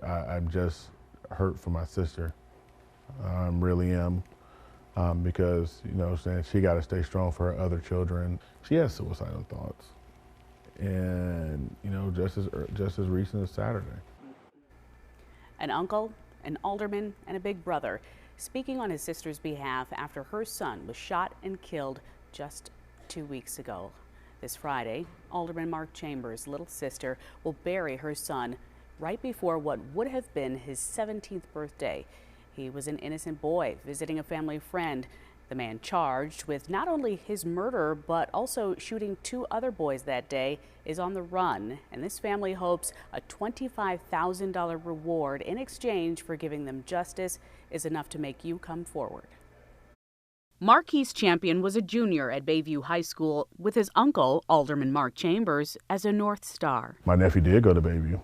I'm just hurt for my sister. I really am. Because, you know, saying she got to stay strong for her other children. She has suicidal thoughts. And, you know, just as recent as Saturday. An uncle, an alderman, and a big brother speaking on his sister's behalf after her son was shot and killed just 2 weeks ago. This Friday, Alderman Mark Chambers' little sister will bury her son right before what would have been his 17th birthday. He was an innocent boy visiting a family friend. The man charged with not only his murder, but also shooting 2 other boys that day is on the run. And this family hopes a $25,000 reward in exchange for giving them justice is enough to make you come forward. Marquise Champion was a junior at Bayview High School with his uncle, Alderman Mark Chambers, as a North Star. My nephew did go to Bayview.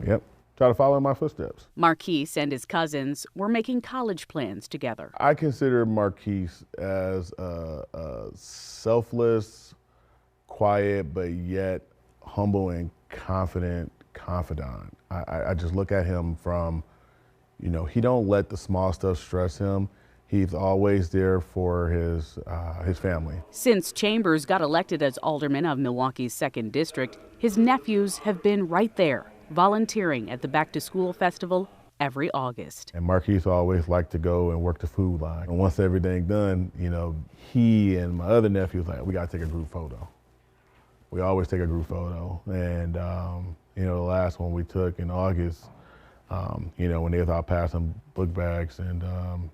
Yep. Try to follow in my footsteps. Marquise and his cousins were making college plans together. I consider Marquise as a selfless, quiet, but yet humble and confident confidant. I just look at him from, you know, he don't let the small stuff stress him. He's always there for his family. Since Chambers got elected as alderman of Milwaukee's 2nd District, his nephews have been right there, volunteering at the Back to School Festival every August. And Marquise always liked to go and work the food line. And once everything done, you know, he and my other nephew was like, we gotta take a group photo. We always take a group photo. And, you know, the last one we took in August, you know, when they was out passing book bags, and,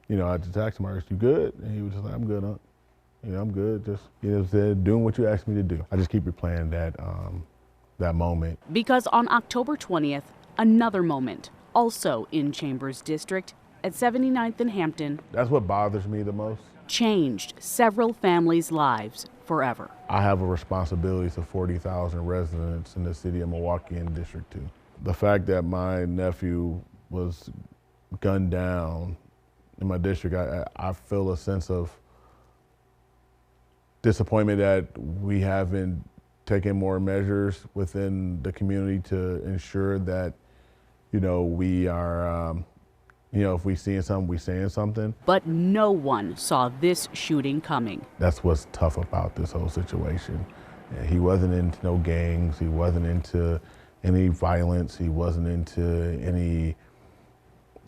you know, I just asked him, "Are you good?" And he was just like, "I'm good, huh? You know, I'm good. Just, you know, doing what you asked me to do." I just keep replaying that moment. Because on October 20th, another moment, also in Chambers District at 79th and Hampton. That's what bothers me the most. Changed several families' lives forever. I have a responsibility to 40,000 residents in the city of Milwaukee and District 2. The fact that my nephew was gunned down in my district, I feel a sense of disappointment that we haven't taken more measures within the community to ensure that, you know, we are, you know, if we seeing something, we saying something. But no one saw this shooting coming. That's what's tough about this whole situation. He wasn't into no gangs. He wasn't into any violence. He wasn't into any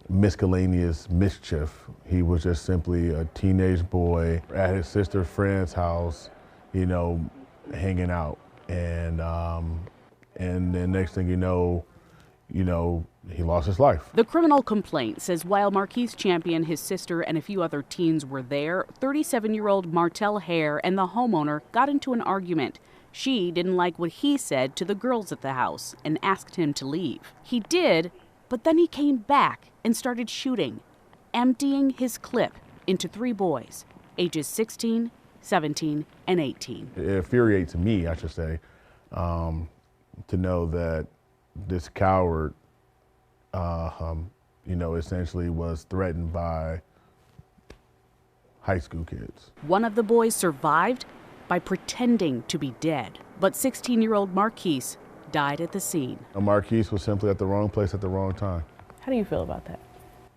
miscellaneous mischief. He was just simply a teenage boy at his sister's friend's house, you know, hanging out. And then next thing you know, he lost his life. The criminal complaint says while Marquise Champion, his sister, and a few other teens were there, 37-year-old Martell Hare and the homeowner got into an argument. She didn't like what he said to the girls at the house and asked him to leave. He did, but then he came back and started shooting, emptying his clip into 3 boys, ages 16, 17, and 18. It infuriates me, I should say, to know that this coward, you know, essentially was threatened by high school kids. One of the boys survived by pretending to be dead, but 16-year-old Marquise died at the scene. Marquise was simply at the wrong place at the wrong time. How do you feel about that?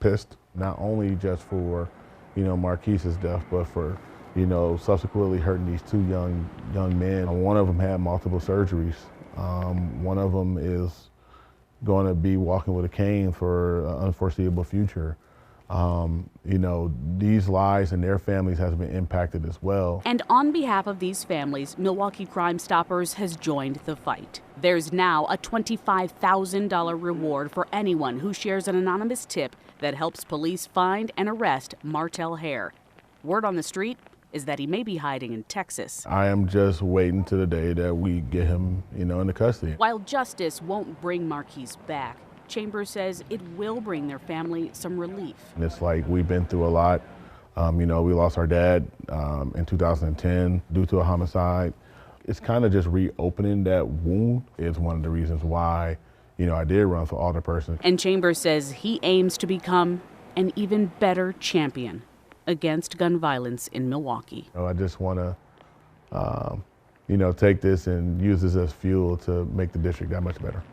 Pissed, not only just for, you know, Marquise's death, but for, you know, subsequently hurting these 2 young men. One of them had multiple surgeries. One of them is going to be walking with a cane for an unforeseeable future. You know, these lives and their families has been impacted as well. And on behalf of these families, Milwaukee Crime Stoppers has joined the fight. There's now a $25,000 reward for anyone who shares an anonymous tip that helps police find and arrest Martell Hare. Word on the street is that he may be hiding in Texas. I am just waiting to the day that we get him, you know, into custody. While justice won't bring Marquise back, Chambers says it will bring their family some relief. And it's like we've been through a lot. You know, we lost our dad in 2010 due to a homicide. It's kind of just reopening that wound. It's one of the reasons why, you know, I did run for alderperson. And Chambers says he aims to become an even better champion against gun violence in Milwaukee. I just want to, you know, take this and use this as fuel to make the district that much better.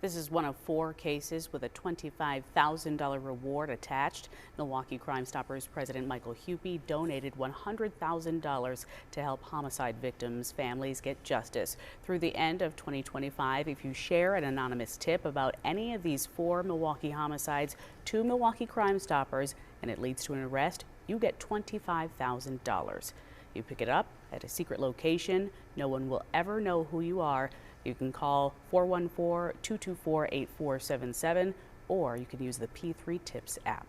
This is one of 4 cases with a $25,000 reward attached. Milwaukee Crime Stoppers President Michael Hupy donated $100,000 to help homicide victims' families get justice. Through the end of 2025, if you share an anonymous tip about any of these 4 Milwaukee homicides to Milwaukee Crime Stoppers and it leads to an arrest, you get $25,000. You pick it up at a secret location. No one will ever know who you are. You can call 414-224-8477 or you can use the P3 Tips app.